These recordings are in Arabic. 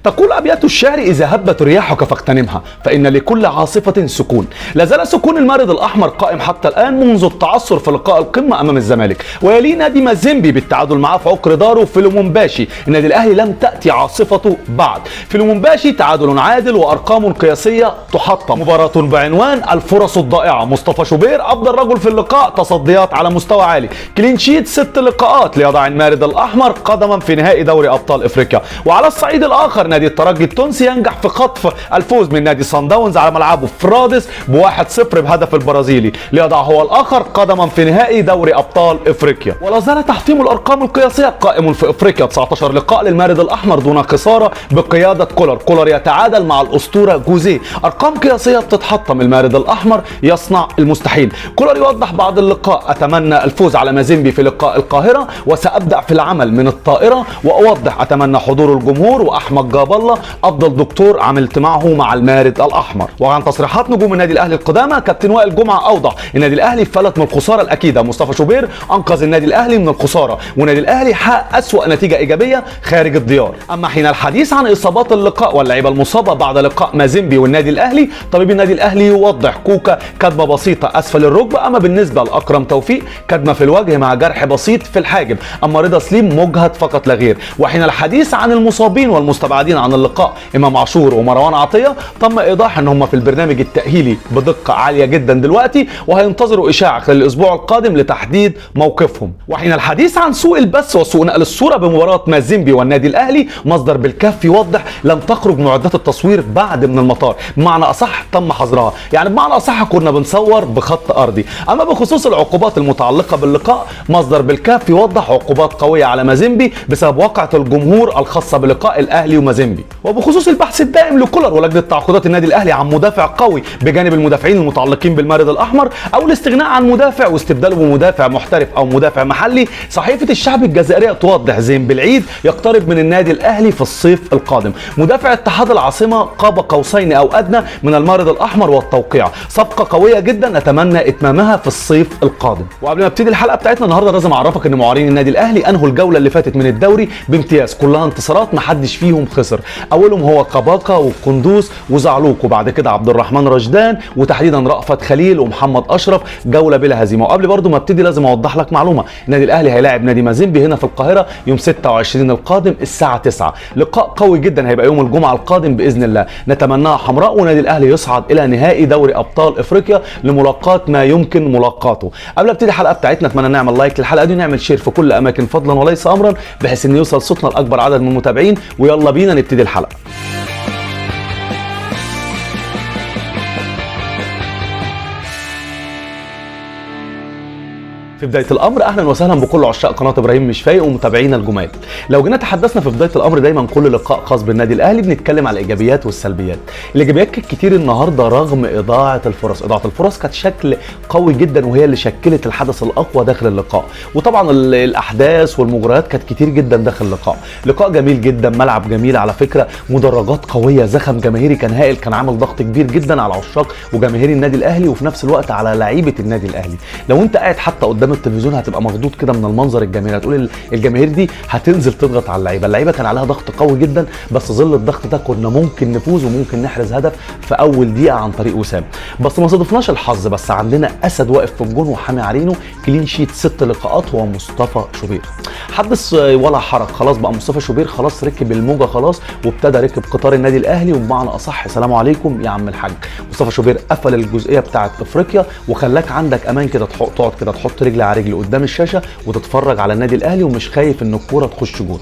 تقول أبيات الشعر: إذا هبت رياحك فاغتنمها فإن لكل عاصفة سكون. لا زال سكون المارد الأحمر قائم حتى الآن منذ التعثر في لقاء القمة أمام الزمالك، ويليه نادي مازيمبي بالتعادل معاه في عقر داره في لومومباشي. النادي الأهلي لم تأتي عاصفته بعد. في لومومباشي تعادل عادل وأرقام قياسية تحطم. مباراة بعنوان الفرص الضائعة. مصطفى شوبير أفضل رجل في اللقاء، تصديات على مستوى عالي، كلين شيت 6 لقاءات ليضع المارد الأحمر قدما في نهائي دوري أبطال إفريقيا. وعلى الصعيد الآخر نادي الترجي التونسي ينجح في خطف الفوز من نادي صن داونز على ملعبه في رادس ب1-0 بهدف البرازيلي، ليضع هو الآخر قدما في نهائي دوري أبطال إفريقيا. ولا زال تحطيم الأرقام القياسية قائم في إفريقيا. 19 لقاء للمارد الأحمر دون خسارة بقيادة كولر يتعادل مع الأسطورة جوزيه. أرقام قياسية بتتحطم، المارد الأحمر يصنع المستحيل. كولر يوضح بعد اللقاء: أتمنى الفوز على مازيمبي في لقاء القاهرة، وسأبدأ في العمل من الطائرة، وأوضح أتمنى حضور الجمهور وأحمد جاب الله أفضل دكتور عملت معه مع المارد الأحمر. وعن تصريحات نجوم النادي الأهلي القدامى، كابتن وائل جمعة أوضح: النادي الأهلي فلت من الخسارة الأكيدة. مصطفى شوبير أنقذ النادي الأهلي من الخسارة، والنادي الأهلي حقق أسوأ نتيجة إيجابية خارج الديار. أما حين الحديث عن إصابات اللقاء واللعيبة المصابة بعد لقاء مازيمبي والنادي الأهلي، طبيب النادي الأهلي يوضح: كوكا كدمة بسيطة أسفل الركبة، أما بالنسبة لأكرم توفيق كدمة في الوجه مع جرح بسيط في الحاجب، أما رضا سليم مجهد فقط لا غير. وحين الحديث عن المصابين والمستبعدين عن اللقاء إمام عاشور ومروان عطية، تم إيضاح أن هم في البرنامج التأهيلي بدقة عالية جدا دلوقتي، وهينتظروا إشاعة خلال الأسبوع القادم لتحديد موقفهم. وحين الحديث عن سوء البث وسوء نقل الصورة بمباراة مازيمبي والنادي الأهلي، مصدر بالكاف يوضح: لم تخرج معدات التصوير بعد من المطار، بمعنى أصح تم حظرها، يعني بمعنى أصح كنا بنصور بخط أرضي. أما بخصوص العقوبات المتعلقة باللقاء، مصدر بالكاف يوضح: عقوبات قوية على مازيمبي بسبب واقعة الجمهور الخاصة بلقاء الأهلي ومازيمبي. وبخصوص البحث الدائم لكولر ولجنة تعاقدات النادي الأهلي عن مدافع قوي بجانب المدافعين المتعلقين بالمارد الأحمر، أو الاستغناء عن مدافع واستبداله بمدافع محترف أو مدافع محلي، صحيفة الشعب الجزائرية توضح: زين بالعيد يقترب من النادي الأهلي في الصيف القادم. مدافع اتحاد العاصمة قاب قوسين أو أدنى من المارد الأحمر والتوقيع. صفقة قوية جدا نتمنى إتمامها في الصيف القادم. وقبل ما ابتدي الحلقة بتاعتنا النهارده لازم أعرفك إن معارين النادي الأهلي أنهوا الجولة اللي فاتت من الدوري بامتياز، كلها انتصارات محدش فيهم خسر. أولهم هو كاباكا والقندوس وزعلوك، وبعد كده عبد الرحمن رشدان، وتحديدا رأفت خليل ومحمد أشرف، جولة بلا هزيمة. وقبل برضو ما ابتدي لازم أوضح لك معلومة: النادي الأهلي هيلاعب نادي مازيمبي هنا في القاهرة يوم 26 القادم الساعة 9. لقاء قوي جدا هيبقى يوم الجمعة القادم بإذن الله، نتمناها حمراء، ونادي الأهلي يصعد إلى نهائي دوري أبطال إفريقيا لملاقاة ما يمكن ملاقاته. قبل ابتدي الحلقة بتاعتنا اتمنى نعمل لايك للحلقة دي ونعمل شير في كل أماكن فضلا وليس أمرا، بحيث إن يوصل صوتنا لأكبر عدد من المتابعين. ويلا بينا نبتدي الحلقة. في بداية الأمر أهلا وسهلا بكل عشاق قناة إبراهيم مش فايق ومتابعينا الجمال. لو جينا تحدثنا في بداية الأمر، دايما كل لقاء خاص بالنادي الأهلي بنتكلم على الإيجابيات والسلبيات. الإيجابيات كانت كتير النهارده رغم إضاعة الفرص. إضاعة الفرص كانت شكل قوي جدا، وهي اللي شكلت الحدث الأقوى داخل اللقاء. وطبعا الأحداث والمجريات كانت كتير جدا داخل اللقاء. لقاء جميل جدا، ملعب جميل على فكرة، مدرجات قوية، زخم جماهيري كان هائل، كان عامل ضغط كبير جدا على عشاق وجماهير النادي الأهلي، وفي نفس الوقت على لعيبة النادي الأهلي. لو أنت قاعد حتى قدام التلفزيون هتبقى مخضوض كده من المنظر الجميل، هتقول الجماهير دي هتنزل تضغط على اللعيبه. اللعيبه كان عليها ضغط قوي جدا، بس ظل الضغط ده كنا ممكن نفوز وممكن نحرز هدف في اول دقيقه عن طريق وسام، بس ما صادفناش الحظ. بس عندنا اسد واقف في الجون وحامي عرينه، كلين شيت 6 لقاءات، هو مصطفى شوبير. حدث ولا حرج، خلاص بقى مصطفى شوبير خلاص ركب الموجه خلاص، وابتدى ركب قطار النادي الاهلي، وبمعنى اصح سلام عليكم يا عم الحاج. مصطفى شوبير قفل الجزئيه بتاعه افريقيا وخلاك عندك امان كده، تقعد كده تحط رجل على رجل قدام الشاشه وتتفرج على النادي الاهلي ومش خايف ان الكوره تخش جول.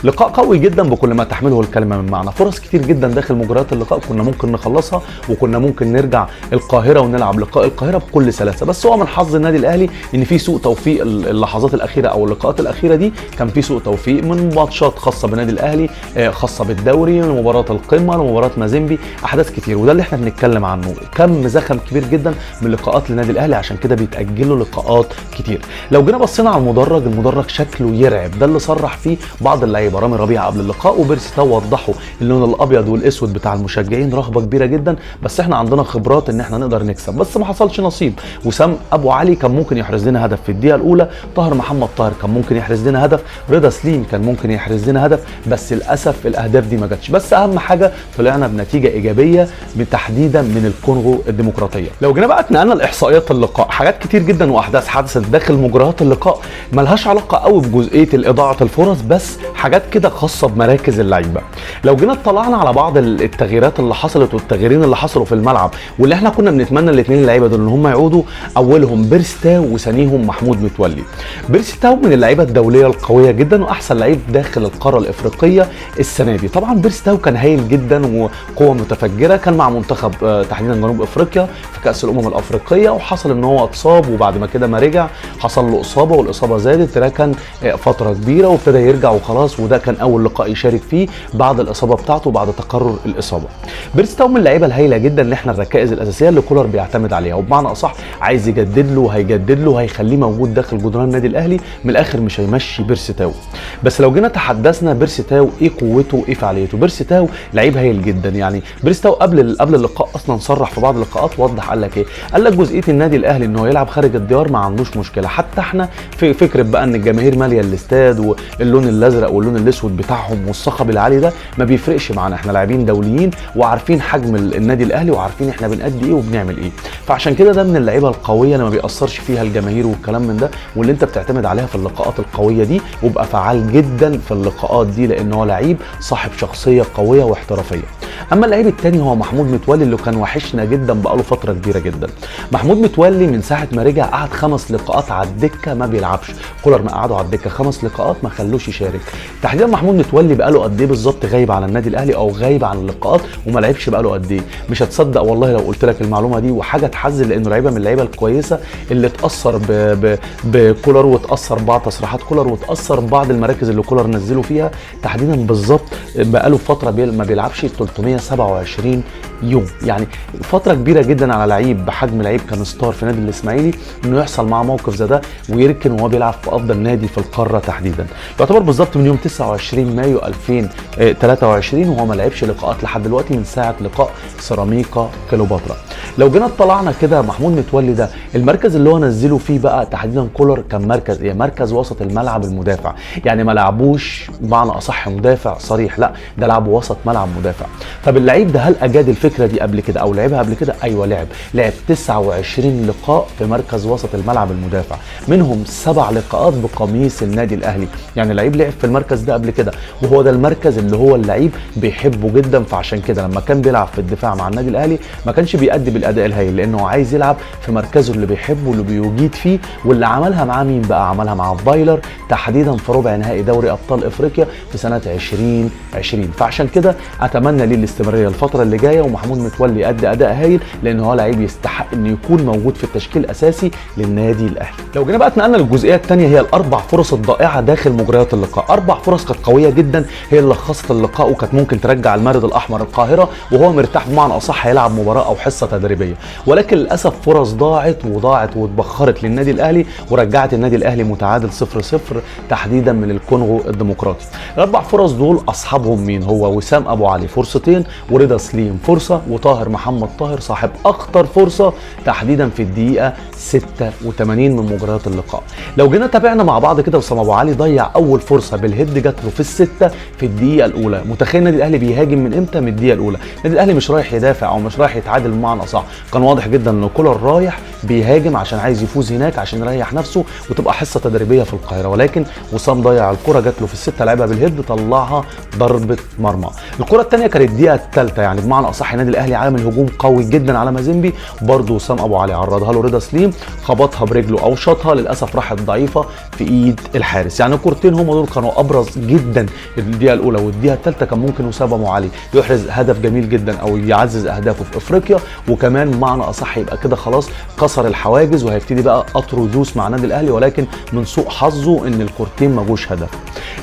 لقاء قوي جدا بكل ما تحمله الكلمه من معنى. فرص كتير جدا داخل مجريات اللقاء كنا ممكن نخلصها، وكنا ممكن نرجع القاهره ونلعب لقاء القاهره بكل سلاسه. بس هو من حظ النادي الاهلي ان في سوء توفيق. اللحظات الاخيره او اللقاءات الاخيره دي كان في سوء توفيق من ماتشات خاصه بالنادي الاهلي، خاصه بالدوري، مباراه القمه ومباراه مازيمبي، احداث كتير، وده اللي احنا بنتكلم عنه. كم زخم كبير جدا من لقاءات للنادي الاهلي، عشان كده بيتاجلوا لقاءات كتير. لو جينا بصينا على المدرج شكله يرعب، ده اللي صرح فيه بعض اللعيبه رامي ربيعه قبل اللقاء وبيرسي تاو وضحوا اللون الابيض والاسود بتاع المشجعين رغبه كبيره جدا، بس احنا عندنا خبرات ان احنا نقدر نكسب، بس ما حصلش نصيب. وسام ابو علي كان ممكن يحرز لنا هدف في الدقيقه الاولى، طاهر محمد طاهر كان ممكن يحرز لنا هدف، رضا سليم كان ممكن يحرز لنا هدف، بس للاسف الاهداف دي ما جاتش. بس اهم حاجه طلعنا بنتيجه ايجابيه تحديدا من الكونغو الديمقراطيه. لو جينا بقى اتنقلنا لاحصائيات اللقاء، حاجات كتير جدا واحداث حدثت داخل مجريات اللقاء ملهاش علاقه قوي بجزئيه اضاعه الفرص، بس حاجات كده خاصه بمراكز اللعيبه. لو جينا اطلعنا على بعض التغييرات اللي حصلت والتغييرين اللي حصلوا في الملعب واللي احنا كنا بنتمنى الاثنين اللعيبه دول ان هم يعودوا، اولهم بيرسي تاو وثانيهم محمود متولي. بيرسي تاو من اللعيبه الدوليه القويه جدا واحسن لعيب داخل القاره الافريقيه السنه دي. طبعا بيرسي تاو كان هايل جدا وقوه متفجره، كان مع منتخب تحديدا جنوب افريقيا في كاس الامم الافريقيه، وحصل ان هو اتصاب وبعد ما كده ما رجع حصل له اصابه والاصابه زادت، ركن فتره كبيره وابتدى يرجع وخلاص، وده كان اول لقاء يشارك فيه بعد الاصابه بتاعته بعد تكرر الاصابه. بيرسي تاو من اللعيبه الهايله جدا اللي احنا الركائز الاساسيه اللي كولر بيعتمد عليها، وبمعنى اصح عايز يجدد له هيجدد له هيخليه موجود داخل جدران النادي الاهلي، من الاخر مش هيمشي بيرسي تاو. بس لو جينا تحدثنا بيرسي تاو ايه قوته وايه فعاليته، بيرسي تاو لعيب هايل جدا. يعني بيرسي تاو قبل اللقاء اصلا صرح في بعض اللقاءات وضح قال لك ايه؟ قال لك جزئيه النادي الاهلي ان هو يلعب خارج الديار ما عندوش مشكله، حتى احنا في فكره بقى ان الجماهير ماليه الاستاد واللون الازرق واللون الاسود بتاعهم والصخب العالي ده ما بيفرقش معانا، احنا لاعبين دوليين وعارفين حجم النادي الاهلي وعارفين احنا بنأدي ايه وبنعمل ايه. فعشان كده ده من اللعيبه القويه اللي ما بيأثرش فيها الجماهير والكلام من ده، واللي انت بتعتمد عليها في اللقاءات القويه دي، وبقى فعال جدا في اللقاءات دي لان هو لعيب صاحب شخصيه قويه واحترافيه. اما اللعيب الثاني هو محمود متولي اللي كان وحشنا جدا بقاله فتره كبيره جدا. محمود متولي من ساعه ما رجع قعد 5 لقاءات على الدكه ما بيلعبش، كولر ما قعده على الدكه 5 لقاءات ما خلوش يشارك. تحديدا محمود متولي بقاله قد ايه بالظبط غايب على النادي الاهلي او غايب عن اللقاءات وما لعبش بقاله قد ايه؟ مش هتصدق والله لو قلت لك المعلومه دي، وحاجه تحزن لانه لعيبه من اللعيبه الكويسه اللي اتاثر بكولر واتاثر ببعض تصريحات كولر واتاثر ببعض المراكز اللي كولر نزله فيها. تحديدا بالظبط بقاله فتره ما بيلعبش 327 يوم، يعني فتره كبيره جدا على لعيب بحجم لعيب كان ستار في نادي الاسماعيلي انه يحصل معاه موقف زي ده ويركن وهو بيلعب في افضل نادي في القاره تحديدا. يعتبر بالظبط من يوم 29 مايو 2023 وهو ما لعبش لقاءات لحد دلوقتي من ساعه لقاء سيراميكا كليوباترا. لو جينا اطلعنا كده محمود متولي ده المركز اللي هو نزله فيه بقى تحديدا كولر كان مركز ايه؟ مركز وسط الملعب المدافع، يعني ما لعبوش بمعنى اصح مدافع صريح، لا ده لعبه وسط ملعب مدافع. طب اللعيب ده هل اجاد الفكره دي قبل كده او لعبها قبل كده؟ ايوه لعب 29 لقاء في مركز وسط الملعب المدافع، منهم 7 لقاءات بقميص النادي الاهلي، يعني لعيب لعب في المركز ده قبل كده وهو ده المركز اللي هو اللعيب بيحبه جدا. فعشان كده لما كان بيلعب في الدفاع مع النادي الاهلي ما كانش بيأدي بالاداء الهائل لانه عايز يلعب في مركزه اللي بيحبه واللي بيجيد فيه، واللي عملها معاه مين بقى؟ عملها مع فايلر تحديدا في ربع نهائي دوري ابطال افريقيا في سنه 2020. فعشان كده اتمنى ليه الاستمراريه الفتره اللي جايه ومحمود متولي يأدي اداء هايل لان هو لعيب يستحق انه يكون موجود في التشكيل الاساسي للنادي الاهلي. لو جينا بقى اتنقلنا للجزئيه الثانيه هي ال4 فرص الضائعه داخل مجريات اللقاء، 4 فرص كانت قويه جدا هي اللي لخصت اللقاء وكانت ممكن ترجع المارد الاحمر القاهره وهو مرتاح بمعنى اصح هيلعب مباراه او حصه تدريبيه، ولكن للاسف فرص ضاعت واتبخرت للنادي الاهلي ورجعت النادي الاهلي متعادل 0-0 تحديدا من الكونغو الديمقراطي. ال4 فرص دول اصحابهم مين؟ هو وسام ابو علي فرصتين، ورضا سليم فرصه، وطاهر محمد طاهر صاحب اخطر فرصه تحديدا في الدقيقه 86 من مجريات اللقاء. لو جينا تابعنا مع بعض كده وسام ابو علي ضيع اول فرصه بالهيد جات له في السته في الدقيقه الاولى. متخيل النادي الاهلي بيهاجم من امتى؟ من الدقيقه الاولى. النادي الاهلي مش رايح يدافع او مش رايح يتعادل بمعنى صح، كان واضح جدا ان كولر رايح بيهاجم عشان عايز يفوز هناك عشان يريح نفسه وتبقى حصه تدريبيه في القاهره، ولكن وسام ضيع الكره جات له في السته لعبها بالهيد طلعها ضربه مرمى. الكره الثانيه كانت الدقيقه الثالثه، يعني بمعنى اصح النادي الاهلي عامل هجوم قوي جدا على مازيمبي، برضه وسام ابو علي عرضها له رضا سليم خبطها برجله او شاطها للاسف راحت ضعيفه في ايد الحارس. يعني الكورتين هم دول كانوا ابرز جدا الدقيقه الاولى، والدقيقه الثالثه كان ممكن وسام ابو علي يحرز هدف جميل جدا او يعزز اهدافه في افريقيا، وكمان بمعنى اصح يبقى كده خلاص كسر الحواجز وهيبتدي بقى قطر ودوس مع النادي الاهلي، ولكن من سوء حظه ان الكورتين ما جوش هدف.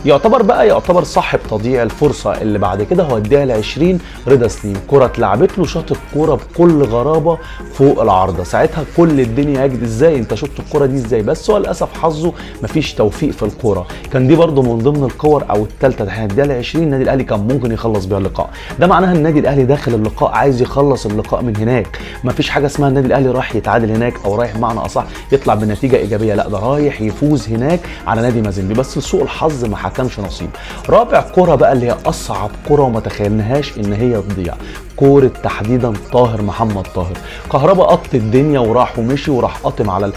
يعتبر صاحب تضييع الفرصه اللي بعد كده هو الدقيقه 20 رضا سليم، كره اتلعبت له شاط الكوره بكل غرابه فوق العارضه، ساعتها كل الدنيا يا اجد ازاي انت شفت الكره دي ازاي، بس هو للاسف حظه مفيش توفيق في الكوره. كان دي برده من ضمن الكور او الثالثه تحديدا الدقيقه ال 20 النادي الاهلي كان ممكن يخلص بيها اللقاء. ده معناها النادي الاهلي داخل اللقاء عايز يخلص اللقاء من هناك، مفيش حاجه اسمها النادي الاهلي رايح يتعادل هناك او رايح بمعنى اصح يطلع بنتيجه ايجابيه، لا ده رايح يفوز هناك على نادي مازيمبي، بس لسوء الحظ ما حكمش نصيب. رابع كره بقى اللي هي اصعب كره وما تخيلناهاش ان هي تضيع، كوره تحديدا طاهر محمد طاهر. كهربا قط الدنيا وراح ومشي وراح قاطم على ال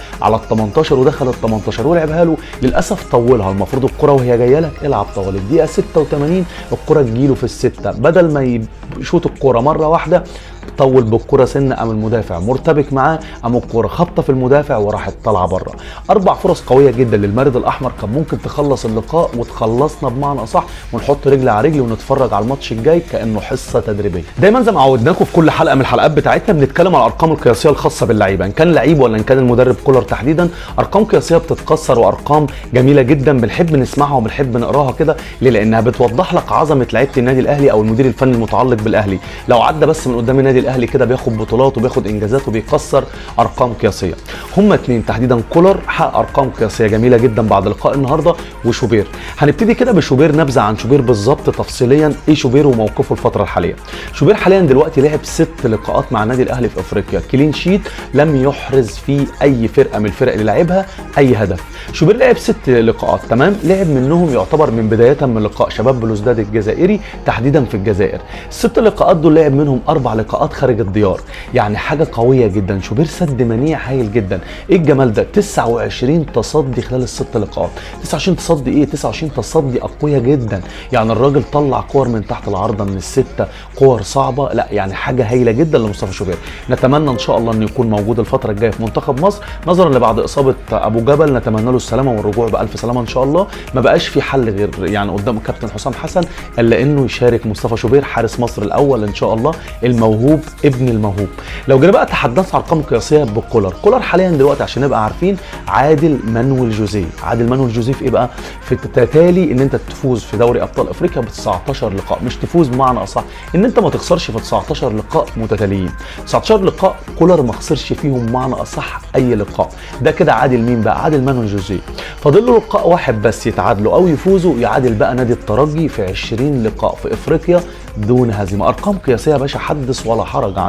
18 ودخل ال 18 ولعبها له، للاسف طولها. المفروض الكره وهي جايه لك العب طول، الدقيقه 86 الكره تجيله في السته، بدل ما يشوط الكره مره واحده طول بالكره سنه، قام المدافع مرتبك معاه، قام الكره خبطه في المدافع وراحت طالعه بره. 4 فرص قويه جدا للمارد الاحمر كان ممكن تخلص اللقاء وتخلصنا بمعنى اصح، ونحط رجل على رجل ونتفرج على الماتش الجاي كانه حصه تدريبيه. دايما زي ما عودناكم في كل حلقه من الحلقات بتاعتنا بنتكلم على الارقام القياسيه الخاصه باللعيبه، ان كان لعيب ولا ان كان المدرب كولر تحديدا. ارقام قياسيه بتتكسر وارقام جميله جدا بنحب نسمعها وبنحب نقراها كده، ليه؟ لانها بتوضح لك عظمه لعيبه النادي الاهلي او المدير الفني المتعلق بالاهلي. لو عدى بس من قدام النادي الاهلي كده بياخد بطولات وبياخد انجازات وبيكسر ارقام قياسيه. هما 2 تحديدا، كولر حقق ارقام قياسيه جميله جدا بعد لقاء النهارده، وشوبير. هنبتدي كده بشوبير، نبذه عن شوبير بالظبط تفصيليا ايه شوبير وموقفه الفتره الحاليه. شوبير حاليا دلوقتي لعب 6 لقاءات مع النادي الاهلي في افريقيا، كلين شيت، لم يحرز في اي فرقه من الفرق اللي لعبها اي هدف. شوبير لعب 6 لقاءات تمام، لعب منهم يعتبر من بدايه من لقاء شباب بلوزداد الجزائري تحديدا في الجزائر. ال6 لقاءات دول لعب منهم 4 لقاءات خارج الديار، يعني حاجه قويه جدا. شوبير سد منيع هايل جدا. ايه الجمال ده؟ 29 تصدي خلال ال6 لقاءات. 29 تصدي ايه؟ 29 تصدي اقوياء جدا، يعني الراجل طلع كور من تحت العارضه من ال6 كور صعبه، لا يعني حاجه هايله جدا لمصطفى شوبير. نتمنى ان شاء الله انه يكون موجود الفتره الجايه في منتخب مصر، نظرا لبعد اصابه ابو جبل، نتمنى له السلامه والرجوع بالف سلامه ان شاء الله. ما بقاش في حل غير يعني قدام الكابتن حسام حسن الا انه يشارك مصطفى شوبير حارس مصر الاول ان شاء الله، الموهوب ابن الموهوب. لو جينا بقى تحدثنا عن ارقام قياسيه بكولر، كولر حاليا دلوقتي عشان نبقى عارفين عادل مانويل جوزيه. عادل مانويل جوزيه في ايه بقى؟ في التتالي ان انت تفوز في دوري ابطال افريقيا ب 19 لقاء، مش تفوز بمعنى اصح ان انت ما تخسرش في 19 لقاء متتاليين. 19 لقاء كولر ما خسرش فيهم بمعنى اصح اي لقاء. ده كده عادل مين بقى؟ عادل مانويل جوزيه. فاضل له لقاء واحد بس يتعادلوا او يفوزوا، يعادل بقى نادي الترجي في 20 لقاء في افريقيا دون هزيمه. ارقام قياسيه يا باشا حدث ولا حرج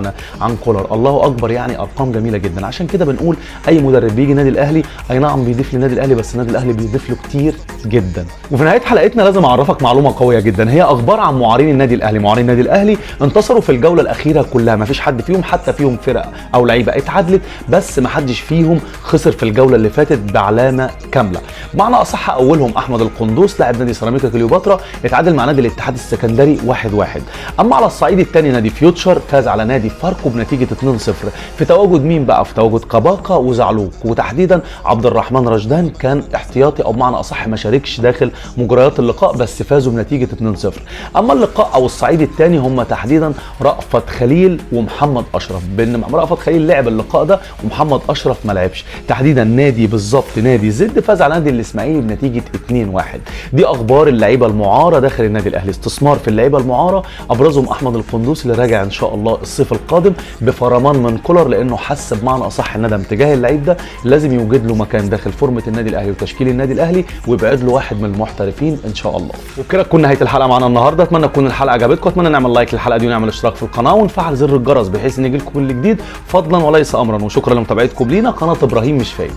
عن كولر، الله اكبر، يعني ارقام جميله جدا. عشان كده بنقول اي مدرب بيجي النادي الاهلي اي نعم بيضيف للنادي الاهلي، بس النادي الاهلي بيضيف له كتير جدا. وفي نهايه حلقتنا لازم اعرفك معلومه قويه جدا، هي اخبار عن معارين النادي الاهلي. معارين النادي الاهلي انتصروا في الجوله الاخيره كلها، ما فيش حد فيهم حتى فيهم فرق او لعيبه اتعادلت، بس ما حدش فيهم خسر في الجوله اللي فاتت بعلامه كامله. بمعنى اصح اولهم احمد القندوس لاعب نادي سيراميكا كليوباترا اتعادل مع نادي الاتحاد السكندري 1-1. اما على الصعيد الثاني نادي فيوتشر فاز على نادي فاركو بنتيجه 2-0 في تواجد مين بقى؟ في تواجد كاباكا وزعلوك، وتحديدا عبد الرحمن رشدان كان احتياطي او بمعنى اصح ما شاركش داخل مجريات اللقاء، بس فازوا بنتيجه 2-0. اما اللقاء او الصعيد الثاني هم تحديدا رأفت خليل ومحمد اشرف، بين رأفت خليل لعب اللقاء ده ومحمد اشرف ما لعبش. تحديدا نادي بالظبط نادي زد فاز على نادي الاسماعيلي بنتيجه 2-1. دي اخبار اللعيبه المعاره داخل النادي الاهلي. استثمار في اللعيبه المعاره ابرزهم احمد القندوس اللي راجع ان شاء الله الصيف القادم بفرمان من كولر، لانه حس بمعنى اصح الندم تجاه اللعيب ده، لازم يوجد له مكان داخل فورمه النادي الاهلي وتشكيل النادي الاهلي، ويبعد له واحد من المحترفين ان شاء الله. وبكده تكون نهايه الحلقه معانا النهارده. اتمنى تكون الحلقه عجبتكم، اتمنى نعمل لايك للحلقه دي ونعمل اشتراك في القناه ونفعل زر الجرس بحيث ان يجي لكم كل جديد فضلا وليس امرا. وشكرا لمتابعتكم لينا قناه ابراهيم مش فايق.